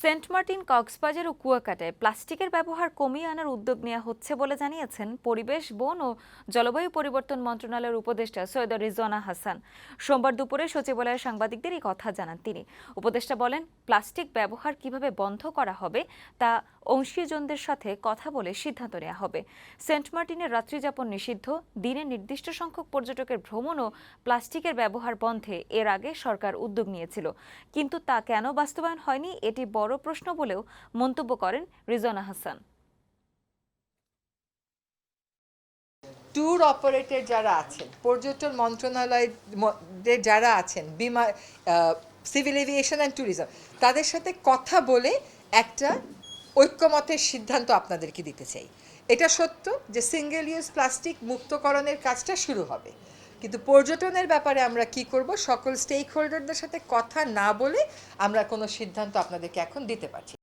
Saint Martin, Cox's Bazar ও কুয়াকাটায় প্লাস্টিকের ব্যবহার কমিয়ে আনার উদ্যোগ নেওয়া হচ্ছে বলে জানিয়েছেন পরিবেশ, বন ও জলবায়ু পরিবর্তন মন্ত্রণালয়ের উপদেষ্টা সৈয়দা রিজওয়ানা হাসান। সোমবার দুপুরে সচিবালয়ে সাংবাদিকদের এই কথা জানান তিনি। উপদেষ্টা বলেন, প্লাস্টিক ব্যবহার কিভাবে বন্ধ করা হবে তা অংশীজনদের সাথে কথা বলে সিদ্ধান্ত নেওয়া হবে। সেন্ট মার্টিনের রাত্রিযাপন নিষিদ্ধ, দিনে নির্দিষ্ট সংখ্যক পর্যটকের ভ্রমণ ও প্লাস্টিকের ব্যবহার বন্ধে এর আগে সরকার উদ্যোগ নিয়েছিল, কিন্তু তা কেন বাস্তবায়ন হয়নি এটি বড় প্রশ্ন বলেও মন্তব্য করেন রিজওয়ানা হাসান। ট্যুর অপারেটর যারা আছেন, পর্যটন মন্ত্রণালয়ের যারা আছেন, সিভিল এভিয়েশন অ্যান্ড ট্যুরিজম, তাদের সাথে কথা বলে একটা ঐক্যমতের সিদ্ধান্ত আপনাদেরকে দিতে চাই। এটা সত্য যে সিঙ্গেল ইউজ প্লাস্টিক মুক্তকরণের কাজটা শুরু হবে, কিন্তু পর্যটনের ব্যাপারে আমরা কি করব, সকল স্টেক হোল্ডারদের সাথে কথা না বলে আমরা কোনো সিদ্ধান্ত আপনাদেরকে এখন দিতে পারছি।